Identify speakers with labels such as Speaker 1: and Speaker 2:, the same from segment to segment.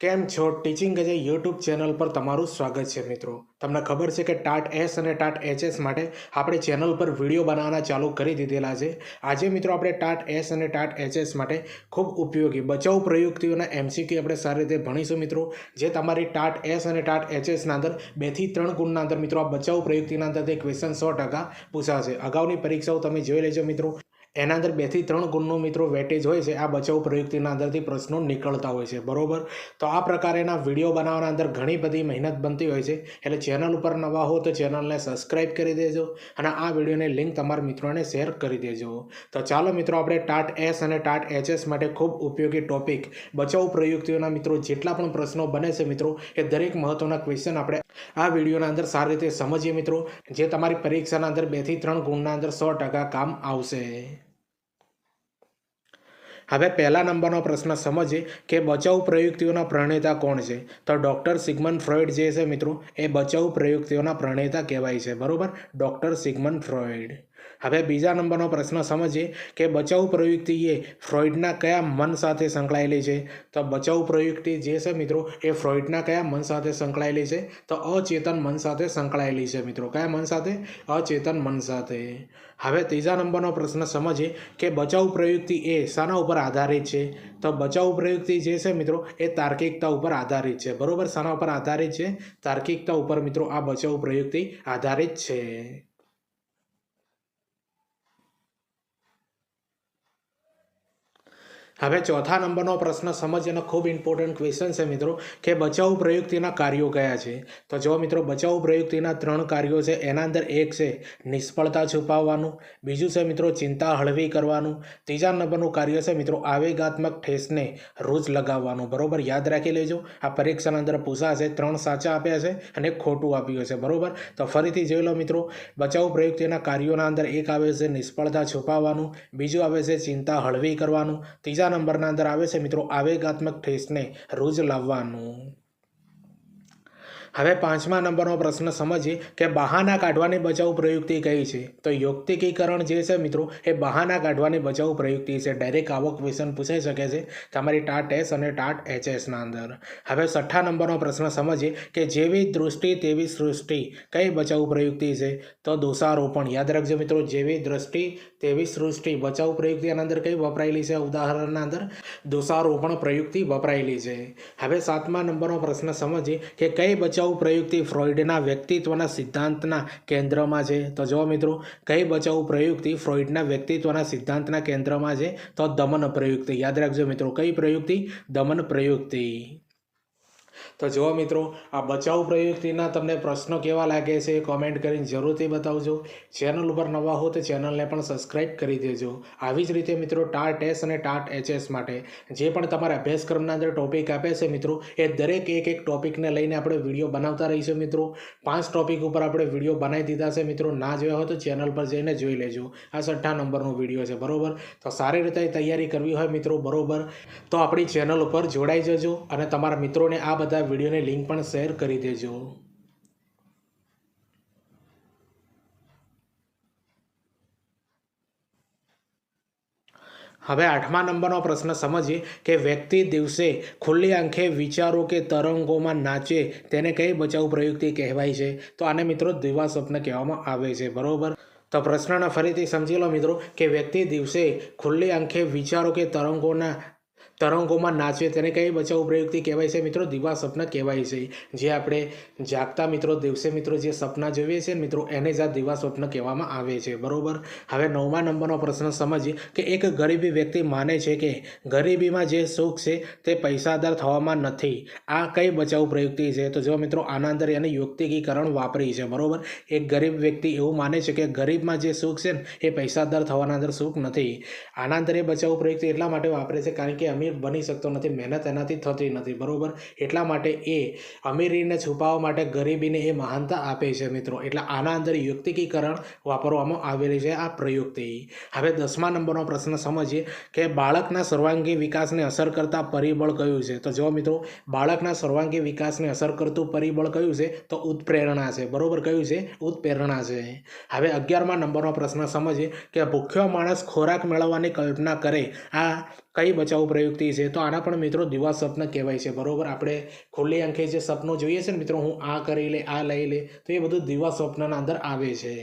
Speaker 1: કેમ છો teaching ગજે YouTube channel પર તમારું સ્વાગત છે મિત્રો। તમને ખબર છે કે ટાટ એસ અને ટાટ એચએસ માટે આપણે ચેનલ પર વિડીયો બનાવવાના ચાલુ કરી દીધેલા છે। આજે મિત્રો આપણે ટાટ એસ અને ટાટ એચએસ માટે ખૂબ ઉપયોગી બચાવ પ્રયુક્તિઓના એમસીક્યુ આપણે સારી રીતે ભણીશું મિત્રો। જે તમારી ટાટ એસ અને ટાટ એચએસના અંદર 2 થી 3 ગુણના અંદર મિત્રો આ બચાવ પ્રયુક્તિના અંદર ક્વેશ્ચન 100% પૂછાશે। અગાઉની પરીક્ષાઓ તમે જોઈ લેજો મિત્રો। એના અંદર 2 થી 3 ગુણનું મિત્રો વેટેજ હોય છે। આ બચાવ પ્રયુક્તિના અંદરથી પ્રશ્નો નીકળતા હોય છે બરોબર। તો આ પ્રકારેના વિડીયો બનાવવાના અંદર ઘણી બધી મહેનત બનતી હોય છે। એટલે ચેનલ ઉપર નવા હો તો ચેનલને સબસ્ક્રાઈબ કરી દેજો અને આ વિડીયોની લિંક તમારા મિત્રોને શેર કરી દેજો। તો ચાલો મિત્રો આપણે ટાટ એસ અને ટાટ એચએસ માટે ખૂબ ઉપયોગી ટોપિક બચાવ પ્રયુક્તિઓના મિત્રો જેટલા પણ પ્રશ્નો બને છે મિત્રો એ દરેક મહત્વના ક્વેશ્ચન આપણે આ વિડીયોના અંદર સારી રીતે સમજીએ મિત્રો। જે તમારી પરીક્ષાના અંદર 2 થી 3 ગુણના અંદર 100% કામ આવશે। હવે પહેલા નંબરનો પ્રશ્ન સમજીએ કે બચાવ પ્રયુક્તિઓના પ્રણેતા કોણ છે। તો ડૉક્ટર સિગમન્ડ ફ્રોઇડ જે છે મિત્રો એ બચાવ પ્રયુક્તિઓના પ્રણેતા કહેવાય છે બરોબર। Doctor Sigmund Freud. હવે બીજા નંબરનો પ્રશ્ન સમજીએ કે બચાવ પ્રયુક્તિ એ ફ્રોઇડના કયા મન સાથે સંકળાયેલી છે। તો બચાવ પ્રયુક્તિ જે છે મિત્રો એ ફ્રોઇડના કયા મન સાથે સંકળાયેલી છે। તો અચેતન મન સાથે સંકળાયેલી છે મિત્રો। કયા મન સાથે? અચેતન મન સાથે। હવે ત્રીજા નંબરનો પ્રશ્ન સમજીએ કે બચાવ પ્રયુક્તિ એ શાના ઉપર આધારિત છે। તો બચાવ પ્રયુક્તિ જે છે મિત્રો એ તાર્કિકતા ઉપર આધારિત છે બરોબર। શાના ઉપર આધારિત છે? તાર્કિકતા ઉપર મિત્રો આ બચાવ પ્રયુક્તિ આધારિત છે। હવે ચોથા નંબરનો પ્રશ્ન સમજીને ખૂબ ઇમ્પોર્ટન્ટ ક્વેશ્ચન છે મિત્રો કે બચાવ પ્રયુક્તિના કાર્યો કયા છે। તો જો મિત્રો બચાવ પ્રયુક્તિના 3 કાર્યો છે। એના અંદર એક છે નિષ્ફળતા છુપાવવાનું, બીજું છે મિત્રો ચિંતા હળવી કરવાનું, ત્રીજા નંબરનું કાર્ય છે મિત્રો આવેગાત્મક ઠેસને રૂઝ લગાવવાનું બરોબર। યાદ રાખી લેજો, આ પરીક્ષાના અંદર પૂછાશે। 3 સાચા આપ્યા છે અને ખોટું આપ્યું છે બરોબર। તો ફરીથી જોઈ લો મિત્રો, બચાવ પ્રયુક્તિના કાર્યોના અંદર એક આવે છે નિષ્ફળતા છુપાવવાનું, બીજું આવે છે ચિંતા હળવી કરવાનું, ત્રીજા નંબરના અંદર આવે છે મિત્રો આવેગાત્મક ઠેસને રૂઝ લાવવાનું। હવે પાંચમા નંબરનો પ્રશ્ન સમજીએ કે બહાના કાઢવાની બચાવ પ્રયુક્તિ કઈ છે। તો યુક્તિકીકરણ જે છે મિત્રો એ બહાના કાઢવાની બચાવ પ્રયુક્તિ છે। ડાયરેક્ટ આવો ક્વેશ્ચન પૂછાઈ શકે છે તમારી ટાટ એસ અને ટાટ એચએસના અંદર। હવે છઠ્ઠા નંબરનો પ્રશ્ન સમજીએ કે જેવી દૃષ્ટિ તેવી સૃષ્ટિ કઈ બચાવ પ્રયુક્તિ છે। તો દોષારોપણ। યાદ રાખજો મિત્રો, જેવી દૃષ્ટિ તેવી સૃષ્ટિ બચાવ પ્રયુક્તિના અંદર કઈ વપરાયેલી છે? ઉદાહરણના અંદર દોષારોપણ પ્રયુક્તિ વપરાયેલી છે। હવે સાતમા નંબરનો પ્રશ્ન સમજીએ કે કઈ બચાવ પ્રયુક્તિ ફ્રોઇડના વ્યક્તિત્વના સિદ્ધાંતના કેન્દ્રમાં છે। તો જો મિત્રો કઈ બચાવ પ્રયુક્તિ ફ્રોઇડના વ્યક્તિત્વના સિદ્ધાંતના કેન્દ્રમાં છે? તો દમન પ્રયુક્તિ। યાદ રાખજો મિત્રો, કઈ પ્રયુક્તિ? દમન પ્રયુક્તિ। તો જુઓ મિત્રો, આ બચાવ પ્રયુક્તિના તમને પ્રશ્નો કેવા લાગે છે એ કોમેન્ટ કરીને જરૂરથી બતાવજો। ચેનલ ઉપર નવા હો તો ચેનલને પણ સબસ્ક્રાઈબ કરી દેજો। આવી જ રીતે મિત્રો ટાટ એસ અને ટાટ એચએસ માટે જે પણ તમારા અભ્યાસક્રમના અંદર ટોપિક આપે છે મિત્રો એ દરેક એક ટોપિકને લઈને આપણે વિડીયો બનાવતા રહીશું મિત્રો। 5 ટોપિક ઉપર આપણે વિડીયો બનાવી દીધા છે મિત્રો। ના જોયા હોય તો ચેનલ પર જઈને જોઈ લેજો। આ 6થા નંબરનો વિડીયો છે બરોબર। તો સારી રીતે તૈયારી કરવી હોય મિત્રો બરોબર તો આપણી ચેનલ ઉપર જોડાઈ જજો અને તમારા મિત્રોને આ બધા વિડીયોની લિંક પણ શેર કરી દેજો। હવે 8મા નંબરનો પ્રશ્ન સમજીએ કે વ્યક્તિ દિવસે ખુલ્લી આંખે વિચારો કે તરંગોમાં નાચે તેને કઈ બચાવ પ્રયુક્તિ કહેવાય છે। તો આને મિત્રો દિવા સ્વપ્ન કહેવામાં આવે છે બરોબર। તો પ્રશ્નને ફરીથી સમજી લો મિત્રો કે વ્યક્તિ દિવસે ખુલ્લી આંખે વિચારો કે તરંગોમાં નાચે તેને કઈ બચાવ પ્રયુક્તિ કહેવાય છે મિત્રો? દિવા સ્વપ્ન કહેવાય છે। જે આપણે જાગતા મિત્રો દિવસે મિત્રો જે સપના જોઈએ છે મિત્રો એને જ આ દિવા સ્વપ્ન કહેવામાં આવે છે બરોબર। હવે 9મા નંબરનો પ્રશ્ન સમજીએ કે એક ગરીબી વ્યક્તિ માને છે કે ગરીબીમાં જે સુખ છે તે પૈસાદાર થવામાં નથી। આ કઈ બચાવ પ્રયુક્તિ છે? તો જો મિત્રો આના અંદર એને યુક્તિકીકરણ વાપરી છે બરોબર। એક ગરીબ વ્યક્તિ એવું માને છે કે ગરીબમાં જે સુખ છે ને એ પૈસાદાર થવાના અંદર સુખ નથી। આના અંદર એ બચાવ પ્રયુક્તિ એટલા માટે વાપરે છે કારણ કે અમીર બની શકતો નથી, મહેનત એનાથી થતી નથી બરોબર। એટલા માટે એ અમીરીને છુપાવવા માટે ગરીબીને એ મહાનતા આપે છે મિત્રો। એટલે આના અંદર યુક્તિકીકરણ વાપરવામાં આવેલી છે આ પ્રયુક્તિ। હવે 10મા નંબરનો પ્રશ્ન સમજીએ કે બાળકના સર્વાંગી વિકાસને અસર કરતા પરિબળ કયું છે। તો જો મિત્રો બાળકના સર્વાંગી વિકાસને અસર કરતું પરિબળ કયું છે? તો ઉત્પ્રેરણા છે બરોબર। કયું છે? ઉત્પ્રેરણા છે। હવે 11મા નંબરનો પ્રશ્ન સમજીએ કે ભૂખ્યો માણસ ખોરાક મેળવવાની કલ્પના કરે આ કઈ બચાવ પ્રયુક્તિ છે? તો આના પણ મિત્રો દિવા સ્વપ્ન કહેવાય છે, બરોબર. આપણે ખુલ્લી આંખે જે સપનો જોઈએ છે ને મિત્રો, હું આ કરી લે, આ લઈ લે, તો એ બધું દિવા સ્વપ્નના અંદર આવે છે.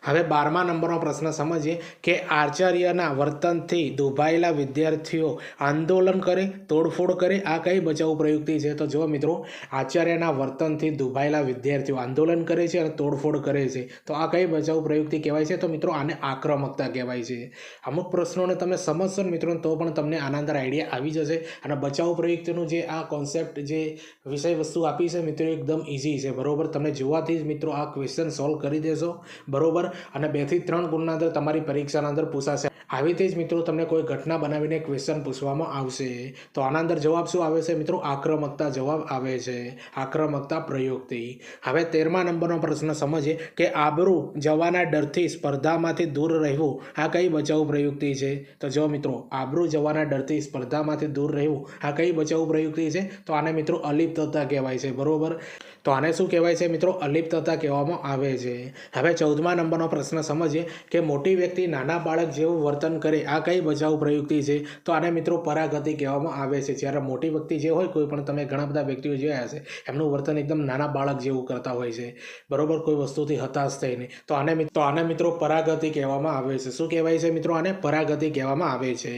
Speaker 1: હવે 12મા નંબરનો પ્રશ્ન સમજીએ કે આચાર્યના વર્તનથી દુભાયેલા વિદ્યાર્થીઓ આંદોલન કરે, તોડફોડ કરે, આ કઈ બચાવ પ્રયુક્તિ છે? તો જો મિત્રો, આચાર્યના વર્તનથી દુભાયેલા વિદ્યાર્થીઓ આંદોલન કરે છે અને તોડફોડ કરે છે, તો આ કઈ બચાવ પ્રયુક્તિ કહેવાય છે? તો મિત્રો, આને આક્રમકતા કહેવાય છે. અમુક પ્રશ્નોને તમે સમજશો ને મિત્રો, તો પણ તમને આના અંદર આઈડિયા આવી જશે. અને બચાવ પ્રયુક્તિનું જે આ કોન્સેપ્ટ, જે વિષય વસ્તુ આપી છે મિત્રો, એકદમ ઇઝી છે, બરોબર. તમે જોવાથી જ મિત્રો આ ક્વેશ્ચન સોલ્વ કરી દેશો, બરોબર. અને 2 થી 3 ગુણના અંદર તમારી પરીક્ષાના અંદર પૂછાશે. આવી રીતે જ મિત્રો તમને કોઈ ઘટના બનાવીને ક્વેશ્ચન પૂછવામાં આવશે. તો આના અંદર જવાબ શું આવે છે મિત્રો? આક્રમકતા જવાબ આવે છે, આક્રમકતા પ્રયુક્તિ. હવે 13મા નંબરનો પ્રશ્ન સમજીએ કે આબરૂ જવાના ડરથી સ્પર્ધામાંથી દૂર રહેવું, આ કઈ બચાવ પ્રયુક્તિ છે? તો જો મિત્રો, આબરૂ જવાના ડરથી સ્પર્ધામાંથી દૂર રહેવું, આ કઈ બચાવ પ્રયુક્તિ છે? તો આને મિત્રો અલિપ્તતા કહેવાય છે, બરોબર. તો આને શું કહેવાય છે મિત્રો? અલિપ્તતા કહેવામાં આવે છે. હવે 14મા નંબરનો પ્રશ્ન સમજીએ કે મોટી વ્યક્તિ નાના બાળક જેવું વર્તન કરે, આ કઈ બચાવ પ્રયુક્તિ છે? તો આને મિત્રો પરાગતિ કહેવામાં આવે છે. જ્યારે મોટી વ્યક્તિ જે હોય, કોઈ પણ તમે ઘણા બધા વ્યક્તિઓ જોયા હશે, એમનું વર્તન એકદમ નાના બાળક જેવું કરતા હોય છે, બરોબર, કોઈ વસ્તુથી હતાશ થઈને. તો આને મિત્રો પરાગતિ કહેવામાં આવે છે. શું કહેવાય છે મિત્રો? આને પરાગતિ કહેવામાં આવે છે.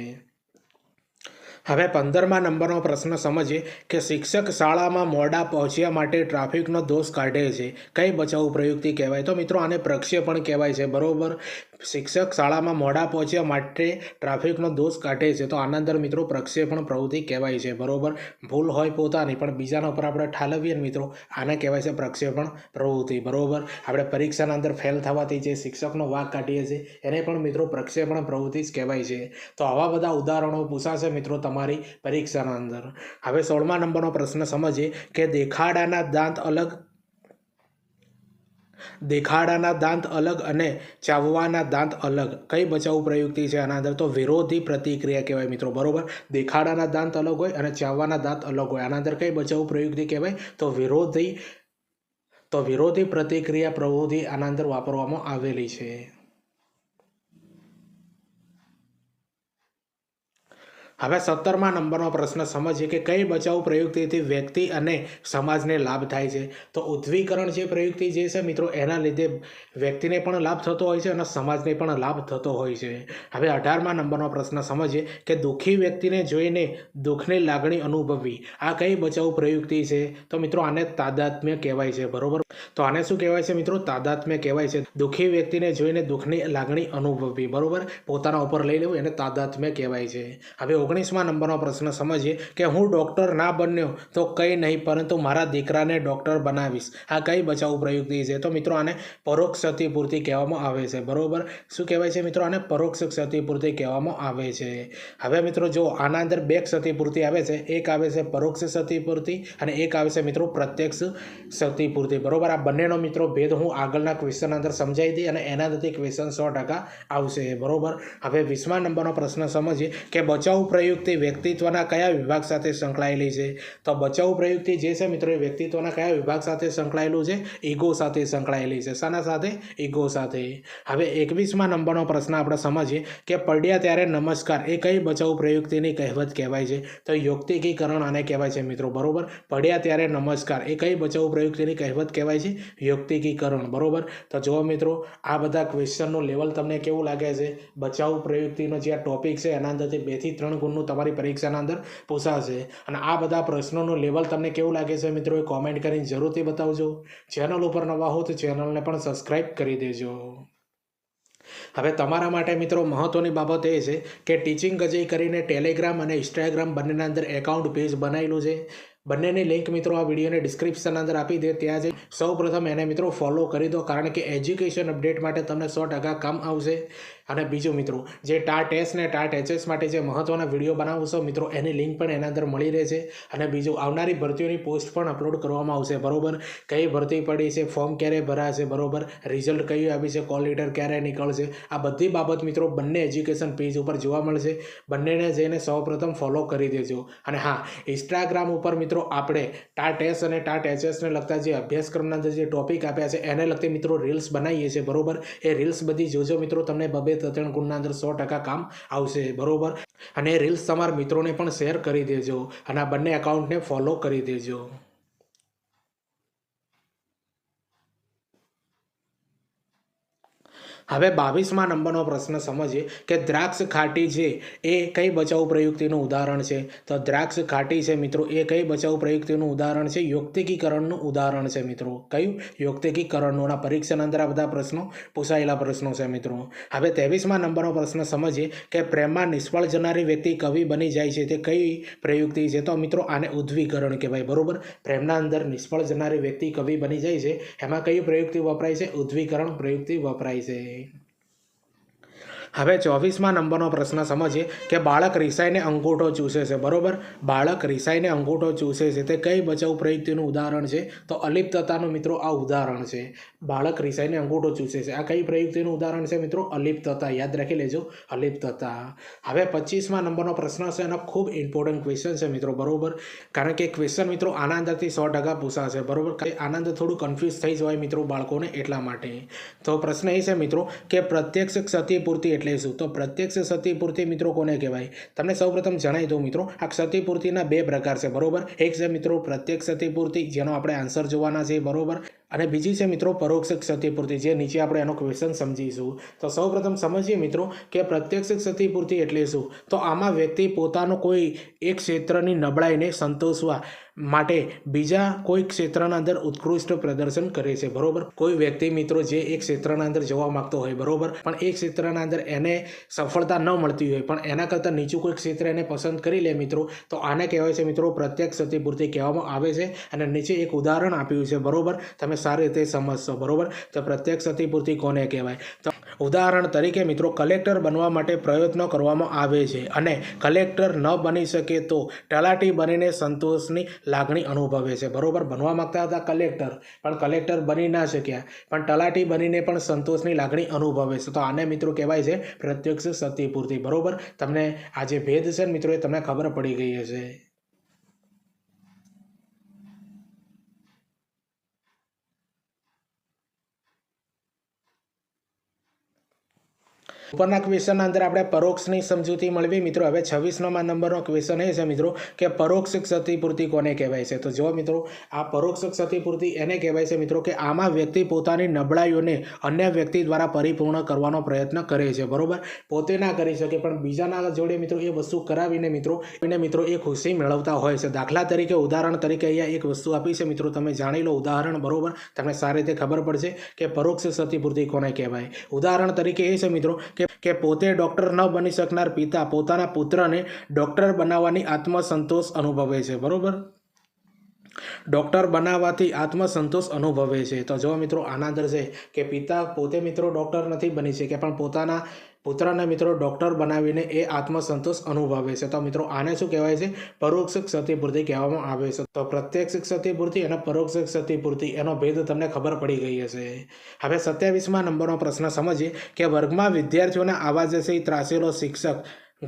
Speaker 1: હવે 15મા નંબરનો પ્રશ્ન સમજીએ કે શિક્ષક શાળામાં મોડા પહોંચ્યા માટે ટ્રાફિકનો દોષ કાઢે છે, કઈ બચાવ પ્રયુક્તિ કહેવાય? તો મિત્રો, આને પ્રક્ષેપણ કહેવાય છે, બરોબર. શિક્ષક શાળામાં મોડા પહોંચ્યા માટે ટ્રાફિકનો દોષ કાઢે છે, તો આના અંદર મિત્રો પ્રક્ષેપણ પ્રવૃત્તિ કહેવાય છે, બરોબર. ભૂલ હોય પોતાની, પણ બીજાના ઉપર આપણે ઠાલવીએ ને મિત્રો, આને કહેવાય છે પ્રક્ષેપણ પ્રવૃત્તિ, બરોબર. આપણે પરીક્ષાના અંદર ફેલ થવાથી જે શિક્ષકનો વાંક કાઢીએ છીએ, એને પણ મિત્રો પ્રક્ષેપણ પ્રવૃત્તિ જ કહેવાય છે. તો આવા બધા ઉદાહરણો પૂછાશે મિત્રો તમારી પરીક્ષાના અંદર. હવે 16મા નંબરનો પ્રશ્ન સમજીએ કે દેખાડાના દાંત અલગ અને ચાવવાના દાંત અલગ, કઈ બચાવ પ્રયુક્તિ છે આના અંદર? તો વિરોધી પ્રતિક્રિયા કહેવાય મિત્રો, બરોબર. દેખાડાના દાંત અલગ હોય અને ચાવવાના દાંત અલગ હોય, આના અંદર કઈ બચાવ પ્રયુક્તિ કહેવાય? તો વિરોધી પ્રતિક્રિયા પ્રવૃત્તિ આના અંદર વાપરવામાં આવેલી છે. હવે 17મા નંબરનો પ્રશ્ન સમજીએ કે કઈ બચાવ પ્રયુક્તિથી વ્યક્તિ અને સમાજને લાભ થાય છે? તો ઉદ્દીકરણ જે પ્રયુક્તિ જે છે મિત્રો, એના લીધે વ્યક્તિને પણ લાભ થતો હોય છે અને સમાજને પણ લાભ થતો હોય છે. હવે 18મા નંબરનો પ્રશ્ન સમજીએ કે દુઃખી વ્યક્તિને જોઈને દુઃખની લાગણી અનુભવવી, આ કઈ બચાવ પ્રયુક્તિ છે? તો મિત્રો, આને તાદાત્મ્ય કહેવાય છે, બરોબર. તો આને શું કહેવાય છે મિત્રો? તાદાત્મ્ય કહેવાય છે. દુઃખી વ્યક્તિને જોઈને દુઃખની લાગણી અનુભવવી, બરોબર, પોતાના ઉપર લઈ લેવું, એને તાદાત્મ્ય કહેવાય છે. હવે 19મા નંબરનો પ્રશ્ન સમજીએ કે હું ડૉક્ટર ના બન્યો તો કંઈ નહીં, પરંતુ મારા દીકરાને ડૉક્ટર બનાવીશ, આ કઈ બચાવ પ્રયુક્તિ છે? તો મિત્રો, આને પરોક્ષ ક્ષતિપૂર્તિ કહેવામાં આવે છે, બરોબર. શું કહેવાય છે મિત્રો? આને પરોક્ષ ક્ષતિપૂર્તિ કહેવામાં આવે છે. હવે મિત્રો જો, આના અંદર 2 ક્ષતિપૂર્તિ આવે છે. એક આવે છે પરોક્ષ ક્ષતિપૂર્તિ અને એક આવે છે મિત્રો પ્રત્યક્ષ ક્ષતિપૂર્તિ, બરોબર. આ બંનેનો મિત્રો ભેદ હું આગળના ક્વેશ્ચન અંદર સમજાવી દઈ અને એનાથી ક્વેશ્ચન 100% આવશે, બરોબર. હવે 20મા નંબરનો પ્રશ્ન સમજીએ કે બચાવ પ્રયુક્તિ વ્યક્તિત્વના કયા વિભાગ સાથે સંકળાયેલી છે? તો બચાવ પ્રયુક્તિ જે છે મિત્રો, એ વ્યક્તિત્વના કયા વિભાગ સાથે સંકળાયેલું છે? ઈગો સાથે સંકળાયેલી છે. શાના સાથે? ઈગો સાથે. હવે 21મા નંબરનો પ્રશ્ન આપણે સમજીએ કે પડ્યા ત્યારે નમસ્કાર, એ કઈ બચાવ પ્રયુક્તિની કહેવત કહેવાય છે? તો યુક્તિકીકરણ આને કહેવાય છે મિત્રો, બરોબર. પડ્યા ત્યારે નમસ્કાર, એ કઈ બચાવ પ્રયુક્તિની કહેવત કહેવાય છે? યુક્તિકીકરણ, બરોબર. તો જુઓ મિત્રો, આ બધા ક્વેશ્ચનનું લેવલ તમને કેવું લાગે છે? બચાવ પ્રયુક્તિનો જે આ ટોપિક છે, એના અંદરથી 2 થી 3 ગુણનું તમારી પરીક્ષાના અંદર પૂછાશે. અને આ બધા પ્રશ્નોનું લેવલ તમને કેવું લાગે છે મિત્રો, એ કોમેન્ટ કરીને જરૂરથી બતાવજો. ચેનલ ઉપર નવા હો તો ચેનલને પણ સબસ્ક્રાઈબ કરી દેજો. હવે તમારા માટે મિત્રો મહત્ત્વની બાબત એ છે કે ટીચિંગ અજય કરીને ટેલિગ્રામ અને ઇન્સ્ટાગ્રામ બંનેના અંદર એકાઉન્ટ પેજ બનાવેલું છે. બંનેની લિંક મિત્રો આ વિડીયોને ડિસ્ક્રિપ્શન અંદર આપી દે, ત્યાં જઈ સૌ પ્રથમ એને મિત્રો ફોલો કરી દો, કારણ કે એજ્યુકેશન અપડેટ માટે તમને 100% કામ આવશે. અને બીજું મિત્રો જે ટાટ એસ ને ટાટ એચએસ માટે જે મહત્ત્વના વિડીયો બનાવું છો મિત્રો એની લિંક પણ એના અંદર મળી રહેશે અને બીજું આવનારી ભરતીઓની પોસ્ટ પણ અપલોડ કરવામાં આવશે બરાબર. કઈ ભરતી પડી છે, ફોર્મ ક્યારે ભરાશે બરાબર, રિઝલ્ટ કયું આવી છે, કોલ લેટર ક્યારે નીકળશે, આ બધી બાબત મિત્રો બંને એજ્યુકેશન પેજ ઉપર જોવા મળશે. બંનેને જઈને સૌપ્રથમ ફોલો કરી દેજો. અને હા, ઇન્સ્ટાગ્રામ ઉપર મિત્રો આપણે ટાટ એસ અને ટાટ એચએસને લગતા જે અભ્યાસક્રમના અંદર જે ટોપિક આપ્યા છે એને લગતી મિત્રો રીલ્સ બનાવીએ છીએ બરાબર. એ રીલ્સ બધી જોજો મિત્રો, તમને 2-3 ગુણના અંદર 100% કામ આવશે બરાબર. અને એ રીલ્સ તમારા મિત્રોને પણ શેર કરી દેજો અને આ બંને એકાઉન્ટને ફોલો કરી દેજો. હવે 22મા નંબરનો પ્રશ્ન સમજીએ કે દ્રાક્ષ ખાટી છે એ કઈ બચાવ પ્રયુક્તિનું ઉદાહરણ છે. તો દ્રાક્ષ ખાટી છે મિત્રો એ કઈ બચાવ પ્રયુક્તિનું ઉદાહરણ છે? યુક્તિકીકરણનું ઉદાહરણ છે મિત્રો. કયું? યુક્તિકીકરણનું. પરીક્ષાના અંદર આ બધા પ્રશ્નો પૂછાયેલા પ્રશ્નો છે મિત્રો. હવે 23મા નંબરનો પ્રશ્ન સમજીએ કે પ્રેમમાં નિષ્ફળ જનારી વ્યક્તિ કવિ બની જાય છે તે કઈ પ્રયુક્તિ છે? તો મિત્રો આને ઉદ્વીકરણ કહેવાય બરોબર. પ્રેમના અંદર નિષ્ફળ જનારી વ્યક્તિ કવિ બની જાય છે એમાં કઈ પ્રયુક્તિ વપરાય છે? ઉદ્વીકરણ પ્રયુક્તિ વપરાય છે. હવે 24મા નંબરનો પ્રશ્ન સમજીએ કે બાળક રિસાઈને અંગૂઠો ચૂસે છે બરોબર. બાળક રિસાઈને અંગૂઠો ચૂસે છે તે કઈ બચાવ પ્રયુક્તિનું ઉદાહરણ છે? તો અલિપ્તતાનું મિત્રો આ ઉદાહરણ છે. બાળક રિસાઈને અંગૂઠો ચૂસે છે આ કઈ પ્રયુક્તિનું ઉદાહરણ છે મિત્રો? અલિપ્તતા. યાદ રાખી લેજો, અલિપ્તતા. હવે 25મા નંબરનો પ્રશ્ન છે અને ખૂબ ઇમ્પોર્ટન્ટ ક્વેશ્ચન છે મિત્રો બરોબર. કારણ કે ક્વેશ્ચન મિત્રો આના અંદરથી 100% પૂછાશે બરોબર. આના અંદર થોડું કન્ફ્યુઝ થઈ જવાય મિત્રો બાળકોને, એટલા માટે. તો પ્રશ્ન એ છે મિત્રો કે પ્રત્યક્ષ ક્ષતિપૂર્તિ એટલે શું? તો પ્રત્યક્ષ ક્ષતિપૂર્તિ મિત્રો કોને કહેવાય? તમને સૌપ્રથમ જણાવી દઉં મિત્રો, આ ક્ષતિપૂર્તિના 2 પ્રકાર છે બરોબર. એક છે મિત્રો પ્રત્યક્ષ ક્ષતિપૂર્તિ જેનો આપણે આન્સર જોવાના છે બરોબર. અને બીજી છે મિત્રો પરોક્ષ ક્ષતિપૂર્તિ, જે નીચે આપણે એનો ક્વેશ્ચન સમજીશું. તો સૌપ્રથમ સમજીએ મિત્રો કે પ્રત્યક્ષ ક્ષતિપૂર્તિ એટલે શું. તો આમાં વ્યક્તિ પોતાનો કોઈ એક ક્ષેત્રની નબળાઈને સંતોષવા માટે બીજા કોઈ ક્ષેત્રના અંદર ઉત્કૃષ્ટ પ્રદર્શન કરે છે બરોબર. કોઈ વ્યક્તિ મિત્રો જે એક ક્ષેત્રના અંદર જવા માંગતો હોય બરોબર, પણ એ ક્ષેત્રના અંદર એને સફળતા ન મળતી હોય પણ એના કરતાં નીચું કોઈ ક્ષેત્ર એને પસંદ કરી લે મિત્રો, તો આને કહેવાય છે મિત્રો પ્રત્યક્ષ ક્ષતિપૂર્તિ કહેવામાં આવે છે. અને નીચે એક ઉદાહરણ આપ્યું છે બરોબર, તમે સારી રીતે સમજશો બરોબર. તો પ્રત્યક્ષ ક્ષતિપૂર્તિ કોને કહેવાય? તો ઉદાહરણ તરીકે મિત્રો કલેક્ટર બનવા માટે પ્રયત્નો કરવામાં આવે છે અને કલેક્ટર ન બની શકે તો તલાટી બનીને સંતોષની લાગણી અનુભવે છે બરોબર. બનવા માંગતા હતા કલેક્ટર પણ કલેક્ટર બની ના શક્યા, પણ તલાટી બનીને પણ સંતોષની લાગણી અનુભવે છે. તો આને મિત્રો કહેવાય છે પ્રત્યક્ષ ક્ષતિપૂર્તિ બરોબર. તમને આ જે ભેદ છે મિત્રો એ તમને ખબર પડી ગઈ હશે. ઉપરના ક્વેશ્ચનના અંદર આપણે પરોક્ષની સમજૂતી મળવી મિત્રો. હવે 26મા નંબરનો ક્વેશ્ચન એ છે મિત્રો કે પરોક્ષ ક્ષતિપૂર્તિ કોને કહેવાય છે? તો જો મિત્રો આ પરોક્ષ ક્ષતિપૂર્તિ એને કહેવાય છે મિત્રો કે આમાં વ્યક્તિ પોતાની નબળાઈઓને અન્ય વ્યક્તિ દ્વારા પરિપૂર્ણ કરવાનો પ્રયત્ન કરે છે બરોબર. પોતે ના કરી શકે પણ બીજાના જોડે મિત્રો એ વસ્તુ કરાવીને મિત્રો એ ખુશી મેળવતા હોય છે. દાખલા તરીકે ઉદાહરણ તરીકે અહીંયા એક વસ્તુ આપી છે મિત્રો, તમે જાણી લો ઉદાહરણ બરોબર. તમને સારી રીતે ખબર પડશે કે પરોક્ષ ક્ષતિપૂર્તિ કોને કહેવાય. ઉદાહરણ તરીકે એ છે મિત્રો કે પોતે ડૉક્ટર ન બની શકનાર પિતા પોતાના પુત્રને ડૉક્ટર બનાવવાની આત્મસંતોષ અનુભવે છે બરોબર. ડૉક્ટર બનાવવાથી આત્મસંતોષ અનુભવે છે. તો જો મિત્રો આના અંદર છે કે પિતા પોતે મિત્રો ડૉક્ટર નથી બની શકે પણ પોતાના પુત્રને મિત્રો ડૉક્ટર બનાવીને એ આત્મસંતોષ અનુભવે છે. તો મિત્રો આને શું કહેવાય છે? પરોક્ષ ક્ષતિપૂર્તિ કહેવામાં આવે છે. તો પ્રત્યક્ષ ક્ષતિપૂર્તિ અને પરોક્ષ ક્ષતિપૂર્તિ એનો ભેદ તમને ખબર પડી ગઈ હશે. હવે 27મા નંબરનો પ્રશ્ન સમજીએ કે વર્ગમાં વિદ્યાર્થીઓના આવાજથી ત્રાસેલો શિક્ષક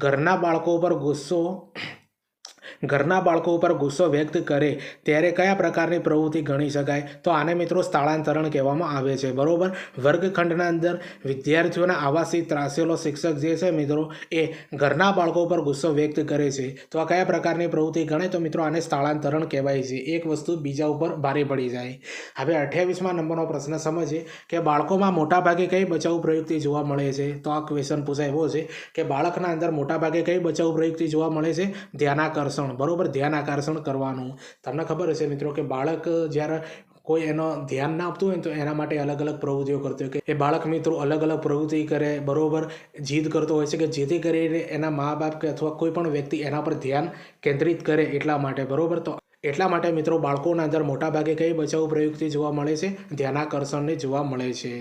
Speaker 1: ઘરના બાળકો ઉપર ગુસ્સો વ્યક્ત કરે ત્યારે કયા પ્રકારની પ્રવૃત્તિ ગણી શકાય? તો આને મિત્રો સ્થળાંતરણ કહેવામાં આવે છે બરોબર. વર્ગખંડના અંદર વિદ્યાર્થીઓના આવાજથી ત્રાસેલો શિક્ષક જે છે મિત્રો એ ઘરના બાળકો ઉપર ગુસ્સો વ્યક્ત કરે છે, તો આ કયા પ્રકારની પ્રવૃત્તિ ગણે? તો મિત્રો આને સ્થળાંતરણ કહેવાય છે. એક વસ્તુ બીજા ઉપર ભારે પડી જાય. હવે 28મા નંબરનો પ્રશ્ન સમજીએ કે બાળકોમાં મોટાભાગે કઈ બચાવ પ્રયુક્તિ જોવા મળે છે? તો આ ક્વેશ્ચન પૂછાયો છે કે બાળકના અંદર મોટાભાગે કઈ બચાવ પ્રયુક્તિ જોવા મળે છે? ધ્યાનાકર્ષણ બરોબર. ધ્યાન આકર્ષણ કરવાનું. તમને ખબર હશે મિત્રો કે બાળક જ્યારે કોઈ એનો ધ્યાન ના આપતું હોય તો એના માટે અલગ અલગ પ્રવૃત્તિઓ કરતો હોય કે એ બાળક મિત્રો અલગ અલગ પ્રવૃત્તિ કરે બરોબર, જીદ કરતો હોય છે કે જેથી કરીને એના મા બાપ કે અથવા કોઈ પણ વ્યક્તિ એના પર ધ્યાન કેન્દ્રિત કરે એટલા માટે બરોબર. તો એટલા માટે મિત્રો બાળકોના અંદર મોટાભાગે કઈ બચાવ પ્રયુક્તિ જોવા મળે છે? ધ્યાનાકર્ષણને જોવા મળે છે.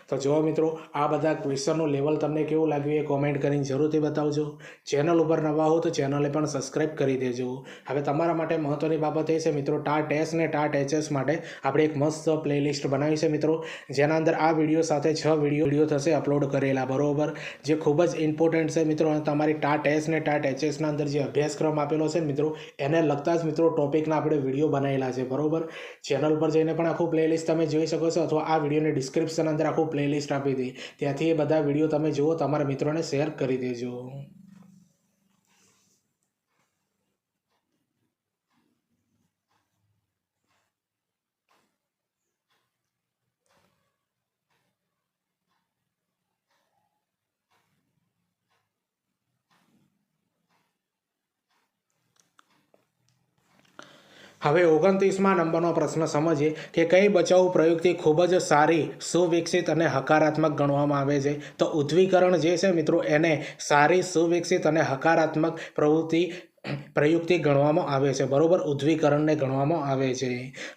Speaker 1: તો જો મિત્રો આ બધા ક્વેશ્ચનનું લેવલ તમને કેવું લાગ્યું એ કોમેન્ટ કરીને જરૂરથી બતાવજો. ચેનલ ઉપર નવા હો તો ચેનલને પણ સબસ્ક્રાઈબ કરી દેજો. હવે તમારા માટે મહત્ત્વની બાબત એ છે મિત્રો, ટાટ એસ ને ટાટ એચએસ માટે આપણે એક મસ્ત પ્લેલિસ્ટ બનાવી છે મિત્રો, જેના અંદર આ વિડીયો સાથે 6 વિડીયો થશે અપલોડ કરેલા, બરોબર, જે ખૂબ જ ઇમ્પોર્ટન્ટ છે મિત્રો. અને તમારી ટાટ એસ ને ટાટ એચએસના અંદર જે અભ્યાસક્રમ આપેલો છે મિત્રો, એને લગતા જ મિત્રો ટોપિકના આપણે વિડીયો બનાવેલા છે, બરોબર. ચેનલ પર જઈને પણ આખું પ્લેલિસ્ટ તમે જોઈ શકો છો, અથવા આ વિડીયોની ડિસ્ક્રિપ્શન અંદર આખું પ્લેલિસ્ટ આપી હતી, ત્યાંથી એ બધા વિડીયો તમે જુઓ, તમારા મિત્રોને શેર કરી દેજો. હવે 29મા નંબરનો પ્રશ્ન સમજીએ કે કઈ બચાવ પ્રયુક્તિ ખૂબ જ સારી, સુવિકસિત અને હકારાત્મક ગણવામાં આવે છે? તો ઉદ્દીકરણ જે છે મિત્રો, એને સારી, સુવિકસિત અને હકારાત્મક પ્રયુક્તિ ગણવામાં આવે છે, બરોબર. ઉદ્દીકરણને ગણવામાં આવે છે.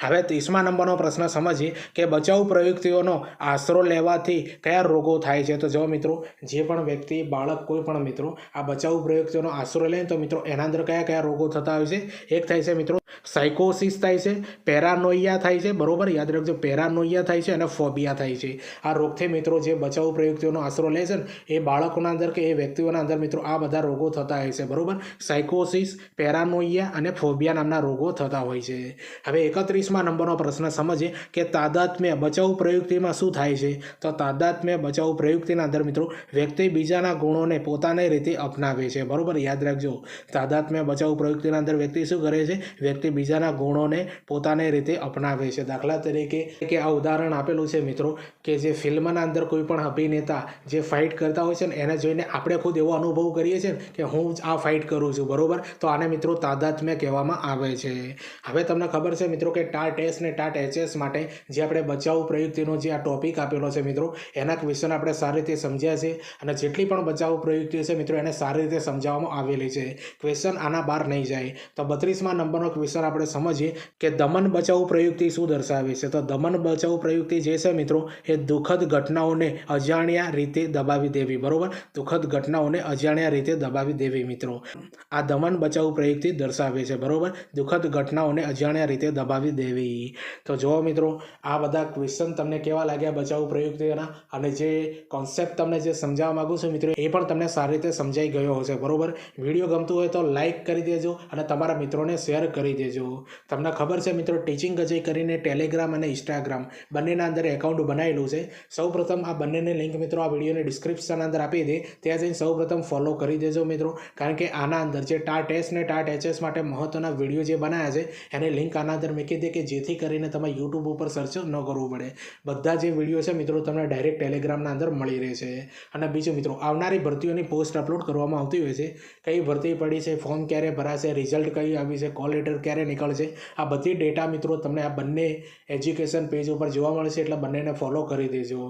Speaker 1: હવે 30મા નંબરનો પ્રશ્ન સમજીએ કે બચાવ પ્રયુક્તિઓનો આશરો લેવાથી કયા રોગો થાય છે? તો જો મિત્રો, જે પણ વ્યક્તિ, બાળક, કોઈ પણ મિત્રો આ બચાવ પ્રયુક્તિઓનો આશરો લે તો મિત્રો એના અંદર કયા કયા રોગો થતા હોય છે? એક થાય છે મિત્રો સાયકોસિસ થાય છે, પેરાનોઇયા થાય છે, બરોબર, યાદ રાખજો, પેરાનોઇયા થાય છે અને ફોબિયા થાય છે. આ રોગથી મિત્રો જે બચાવ પ્રયુક્તિઓનો આશરો લે છે ને, એ બાળકોના અંદર કે એ વ્યક્તિઓના અંદર મિત્રો આ બધા રોગો થતા હોય છે, બરોબર. સાયકોસિસ, પેરાનોઇયા અને ફોબિયા નામના રોગો થતા હોય છે. હવે 31મા નંબરનો પ્રશ્ન સમજીએ કે તાદાત્મ્ય બચાવ પ્રયુક્તિમાં શું થાય છે? તો તાદાત્મ્ય બચાવ પ્રયુક્તિના અંદર મિત્રો વ્યક્તિ બીજાના ગુણોને પોતાની રીતે અપનાવે છે, બરોબર, યાદ રાખજો. તાદાત્મ્ય બચાવ પ્રયુક્તિના અંદર વ્યક્તિ શું કરે છે? વ્યક્તિ બીજાના ગુણોને પોતાની રીતે અપનાવે છે. દાખલા તરીકે કે આ ઉદાહરણ આપેલું છે મિત્રો, કે જે ફિલ્મના અંદર કોઈ પણ અભિનેતા જે ફાઇટ કરતા હોય છે ને, એને જોઈને આપણે ખુદ એવો અનુભવ કરીએ છીએ ને કે હું આ ફાઇટ કરું છું, બરોબર. તો આને મિત્રો તાદાત્મ્ય કહેવામાં આવે છે. હવે તમને ખબર છે મિત્રો કે ટાટ એસ ને ટાટ એચએસ માટે જે આપણે બચાવ પ્રયુક્તિનો જે આ ટોપિક આપેલો છે મિત્રો, એના ક્વેશ્ચન આપણે સારી રીતે સમજ્યા છે, અને જેટલી પણ બચાવ પ્રયુક્તિઓ છે મિત્રો એને સારી રીતે સમજાવવામાં આવેલી છે. ક્વેશ્ચન આના બહાર નહીં જાય. તો 32મા નંબરનો ક્વેશ્ચન આપણે સમજીએ કે દમન બચાવ પ્રયુક્તિ શું દર્શાવે છે? તો દમન બચાવ પ્રયુક્તિ જે છે મિત્રો, એ દુઃખદ ઘટનાઓને અજાણ્યા રીતે દબાવી દેવી, બરોબર. દુઃખદ ઘટનાઓને અજાણ્યા રીતે દબાવી દેવી મિત્રો, આ દમન બચાવ પ્રયુક્તિ દર્શાવે છે, બરોબર. દુઃખદ ઘટનાઓને અજાણ્યા રીતે દબાવી દેવી. તો જો મિત્રો આ બધા ક્વેશ્ચન તમને કેવા લાગ્યા બચાવ પ્રયુક્તિઓના, અને જે કોન્સેપ્ટ તમને જે સમજાવવા માંગુ છું મિત્રો, એ પણ તમને સારી રીતે સમજાઈ ગયો હશે, બરોબર. વિડીયો ગમતું હોય તો લાઇક કરી દેજો અને તમારા મિત્રોને શેર કરી દેજો. તમને ખબર છે મિત્રો, ટીચિંગ અજય કરીને ટેલિગ્રામ અને ઇન્સ્ટાગ્રામ બંનેના અંદર એકાઉન્ટ બનાવેલું છે. સૌપ્રથમ આ બંનેની લિંક મિત્રો આ વિડીયોની ડિસ્ક્રિપ્શન અંદર આપી દે, ત્યાં જઈને સૌપ્રથમ ફોલો કરી દેજો મિત્રો, કારણ કે આના અંદર જે ટાટ એસ ને ટાટ એચએસ માટે મહત્ત્વના વિડીયો જે બનાવ્યા છે એની લિંક આના અંદર મૂકી દે, કે જેથી કરીને તમે યુટ્યુબ ઉપર સર્ચ ન કરવું પડે. બધા જે વિડીયો છે મિત્રો તમને ડાયરેક્ટ ટેલિગ્રામના અંદર મળી રહેશે. અને બીજું મિત્રો, આવનારી ભરતીઓની પોસ્ટ અપલોડ કરવામાં આવતી હોય છે, કઈ ભરતી પડી છે, ફોર્મ ક્યારે ભરાશે, રિઝલ્ટ કઈ આવી છે, કોલ લેટર ક્યારે નીકળશે, આ બધી ડેટા મિત્રો તમને આ બંને એજ્યુકેશન પેજ ઉપર જોવા મળશે, એટલે બંનેને ફોલો કરી દેજો.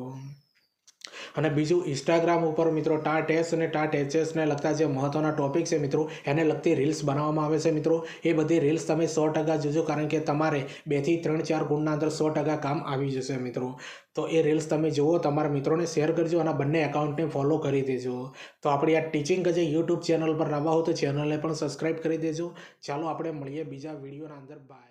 Speaker 1: અને બીજું, ઇન્સ્ટાગ્રામ ઉપર મિત્રો ટાટ એસ અને ટાટ એચએસને લગતા જે મહત્ત્વના ટોપિક છે મિત્રો, એને લગતી રીલ્સ બનાવવામાં આવે છે મિત્રો. એ બધી રીલ્સ તમે 100% જોજો, કારણ કે તમારે 2 થી 3 4 ગુણના અંદર 100% કામ આવી જશે મિત્રો. તો એ રીલ્સ તમે જુઓ, તમારા મિત્રોને શેર કરજો અને બંને એકાઉન્ટને ફોલો કરી દેજો. તો આપણી આ ટીચિંગ જે યુટ્યુબ ચેનલ પર નવા હો તો ચેનલને પણ સબસ્ક્રાઈબ કરી દેજો. ચાલો આપણે મળીએ બીજા વિડીયોના અંદર. બાય.